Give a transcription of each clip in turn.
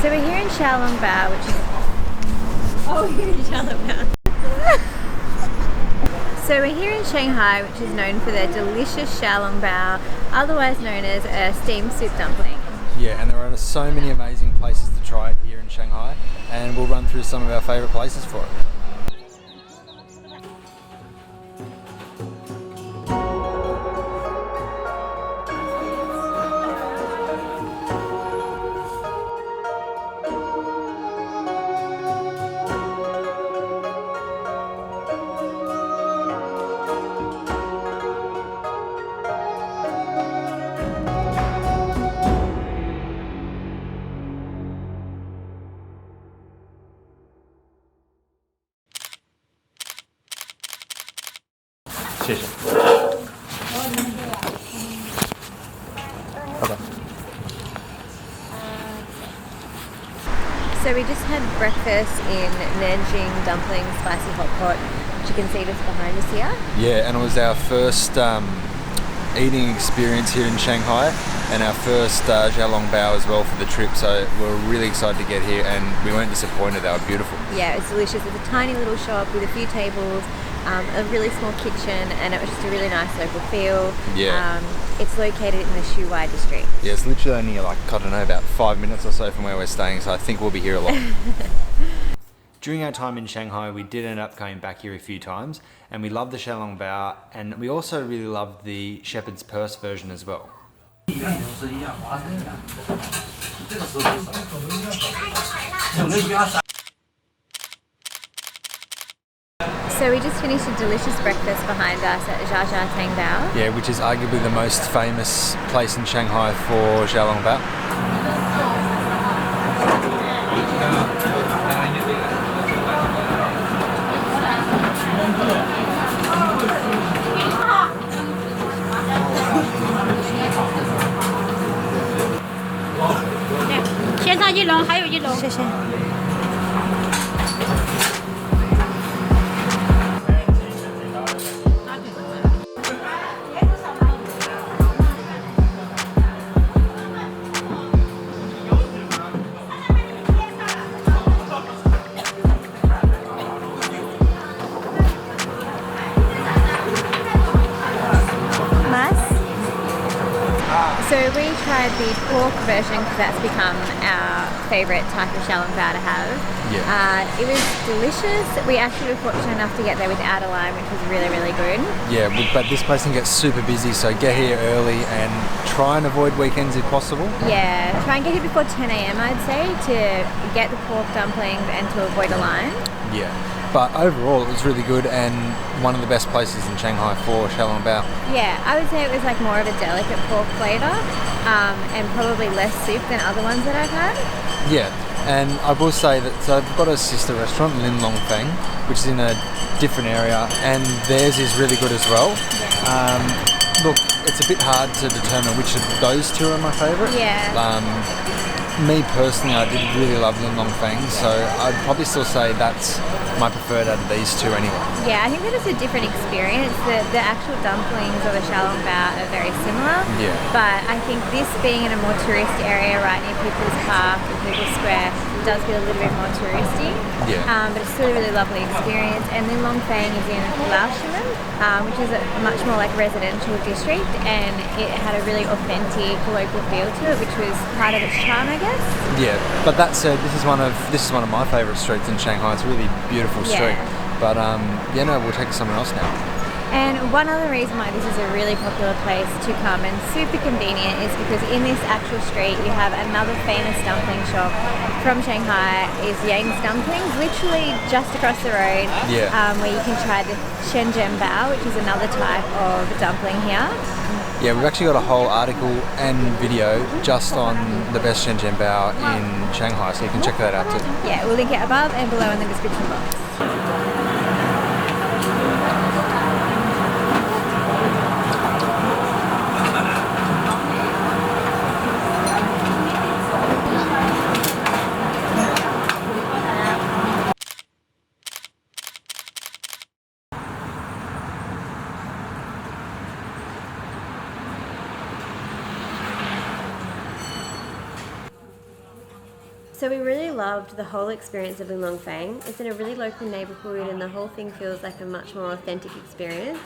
So we're here in Bao, which is... Oh, we're here in Bao. So we're here in Shanghai, which is known for their delicious Bao, otherwise known as a steamed soup dumpling. Yeah, and there are so many amazing places to try it here in Shanghai, and we'll run through some of our favourite places for it. So we just had breakfast in Nanjing dumplings, spicy hot pot, which you can see just behind us here. Yeah, and it was our first eating experience here in Shanghai, and our first Bao as well for the trip, so we're really excited to get here, and we weren't disappointed. They were beautiful. Yeah, it's delicious. It's a tiny little shop with a few tables, a really small kitchen, and it was just a really nice local feel. Yeah. It's located in the Shuai district. Yeah, it's literally only like, I don't know, about 5 minutes or so from where we're staying, so I think we'll be here a lot. During our time in Shanghai, we did end up coming back here a few times, and we loved the Bao, and we also really loved the shepherd's purse version as well. So we just finished a delicious breakfast behind us at Jia Jia Tang Bao. Yeah, which is arguably the most famous place in Shanghai for Bao. So we tried the pork version because that's become our favourite type of Bao to have. Yeah. It was delicious. We actually were fortunate enough to get there without a line, which was really, really good. Yeah, but this place can get super busy, so get here early and try and avoid weekends if possible. Yeah, try and get here before 10 a.m. I'd say to get the pork dumplings and to avoid a line. Yeah. But overall, it was really good and one of the best places in Shanghai for Bao. Yeah, I would say it was like more of a delicate pork flavour and probably less soup than other ones that I've had. Yeah, and I will say that so I've got a sister restaurant, Fang, which is in a different area, and theirs is really good as well. Yeah. Look, it's a bit hard to determine which of those two are my favourite. Yeah. Me personally, I did really love Fang, so I'd probably still say that's my preferred out of these two anyway. Yeah, I think that it's a different experience. The actual dumplings or the Bao are very similar. Yeah. But I think this being in a more tourist area right near People's Park and People's Square does feel a little bit more touristy. Yeah. But it's still a really lovely experience. And then Fang is in Laoshimen, which is a much more like residential district, and it had a really authentic local feel to it, which was part of its charm, I guess. Yeah, but that said, this is one of my favourite streets in Shanghai. It's a really beautiful street. Yeah. But yeah, no, we'll take somewhere else now. And one other reason why this is a really popular place to come and super convenient is because in this actual street you have another famous dumpling shop from Shanghai, is Yang's Dumplings, literally just across the road. Yeah. Where you can try the Bao, which is another type of dumpling here. Yeah, we've actually got a whole article and video just on the best Bao in Shanghai, so you can check that out too. Yeah, we'll link it above and below in the description box. So we really loved the whole experience of Ling Fang. It's in a really local neighbourhood and the whole thing feels like a much more authentic experience.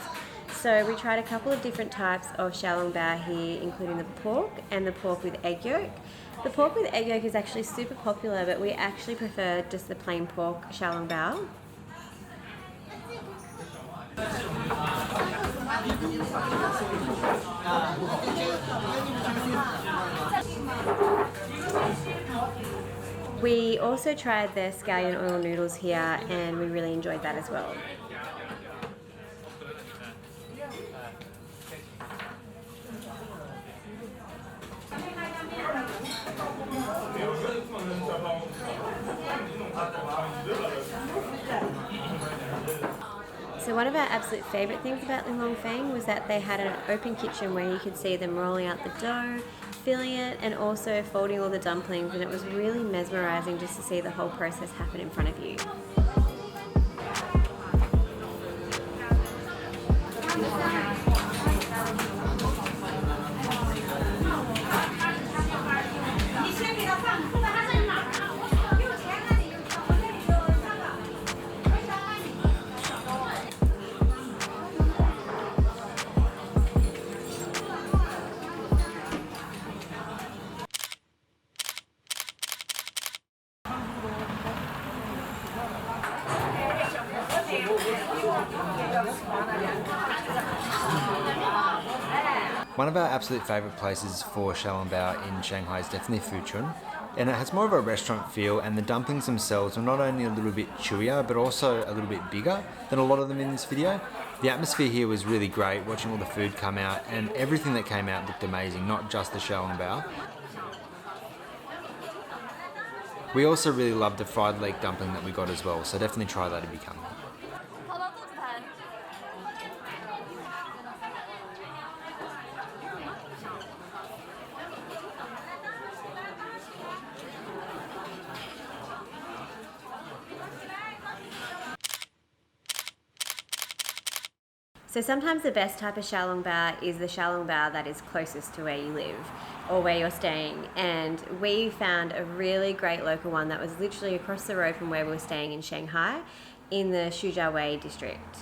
So we tried a couple of different types of Xiao Bao here, including the pork and the pork with egg yolk. The pork with egg yolk is actually super popular, but we actually prefer just the plain pork Xiao Bao. We also tried the scallion oil noodles here and we really enjoyed that as well. So one of our absolute favourite things about Ling Fang was that they had an open kitchen where you could see them rolling out the dough, filling it, and also folding all the dumplings, and it was really mesmerising just to see the whole process happen in front of you. One of our absolute favourite places for Xiao Bao in Shanghai is definitely Chun, and it has more of a restaurant feel, and the dumplings themselves are not only a little bit chewier but also a little bit bigger than a lot of them in this video. The atmosphere here was really great, watching all the food come out, and everything that came out looked amazing, not just the Xiao Bao. We also really loved the fried leg dumpling that we got as well, so definitely try that if you come. So sometimes the best type of Xiao Bao is the Xiao Bao that is closest to where you live or where you're staying, and we found a really great local one that was literally across the road from where we were staying in Shanghai in the Shuzhai district.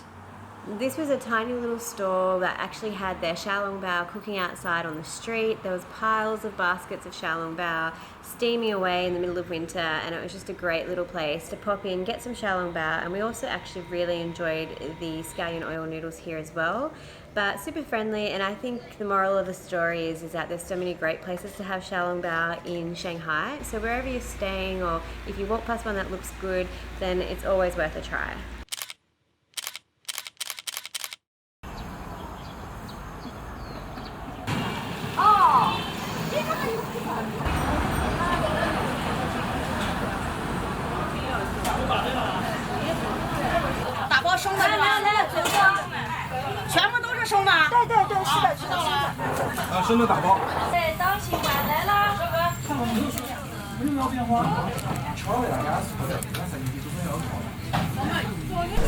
This was a tiny little store that actually had their Xiao Bao cooking outside on the street. There was piles of baskets of Xiao Bao steaming away in the middle of winter, and it was just a great little place to pop in, get some Xiao Bao, and we also actually really enjoyed the scallion oil noodles here as well. But super friendly, and I think the moral of the story is that there's so many great places to have Xiao Bao in Shanghai. So wherever you're staying, or if you walk past one that looks good, then it's always worth a try.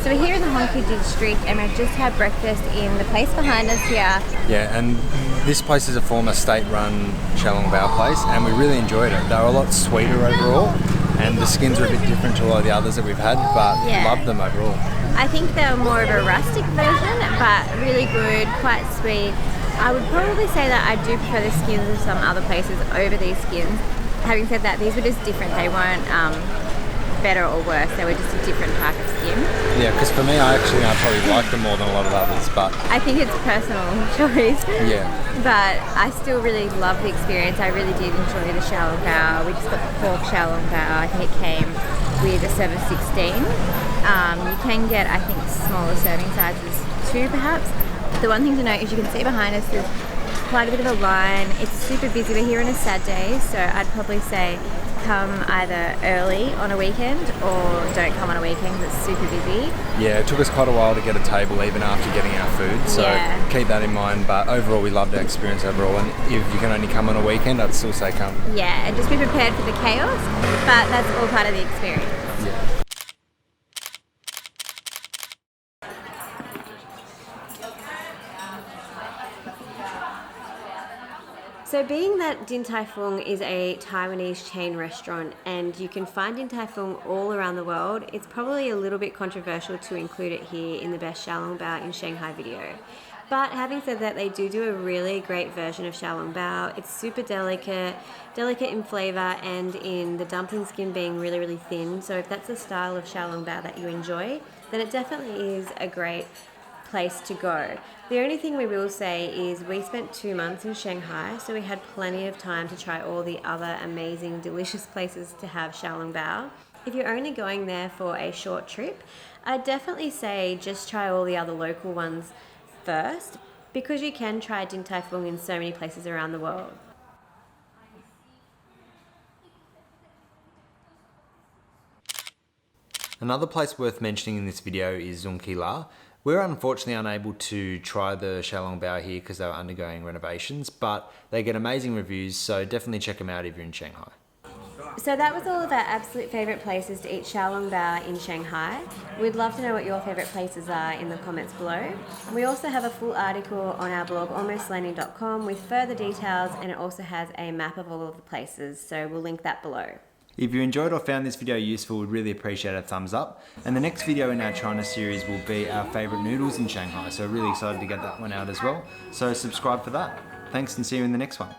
So we're here in the Hongkou district and we've just had breakfast in the place behind us here. Yeah, and this place is a former state-run Xiao Bao place, and we really enjoyed it. They were a lot sweeter overall, and the skins are a bit different to a lot of the others that we've had, but loved them overall. I think they were more of a rustic version, but really good, quite sweet. I would probably say that I do prefer the skins of some other places over these skins. Having said that, these were just different. They weren't better or worse, they were just a different type of skin. Yeah, because for me, I probably like them more than a lot of others, but I think it's personal choice. Yeah. But I still really love the experience. I really did enjoy the Xiao Bao. We just got the pork Xiao Bao. I think it came with a serve of 16. You can get, I think, smaller serving sizes too, perhaps. The one thing to note is you can see behind us there's quite a bit of a line. It's super busy. We're here on a sad day, so I'd probably say come either early on a weekend or don't come on a weekend because it's super busy. Yeah, it took us quite a while to get a table even after getting our food, so keep that in mind. But overall, we loved our experience overall, and if you can only come on a weekend, I'd still say come. Yeah, and just be prepared for the chaos, but that's all part of the experience. Yeah. So So being that Din Tai Fung is a Taiwanese chain restaurant and you can find Din Tai Fung all around the world, it's probably a little bit controversial to include it here in the best Xiaolongbao in Shanghai video. But having said that, they do a really great version of Xiaolongbao. It's super delicate in flavour and in the dumpling skin being really thin. So if that's the style of Xiaolongbao that you enjoy, then it definitely is a great place to go. The only thing we will say is we spent 2 months in Shanghai, so we had plenty of time to try all the other amazing, delicious places to have Xiaolongbao. If you're only going there for a short trip, I'd definitely say just try all the other local ones first, because you can try Din Tai Fung in so many places around the world. Another place worth mentioning in this video is Zun Ke Lai. We're unfortunately unable to try the Xiaolongbao here because they were undergoing renovations, but they get amazing reviews, so definitely check them out if you're in Shanghai. So that was all of our absolute favourite places to eat Xiaolongbao in Shanghai. We'd love to know what your favourite places are in the comments below. We also have a full article on our blog almostlanding.com with further details, and it also has a map of all of the places, so we'll link that below. If you enjoyed or found this video useful, we'd really appreciate a thumbs up. And the next video in our China series will be our favourite noodles in Shanghai, so really excited to get that one out as well. So subscribe for that. Thanks and see you in the next one.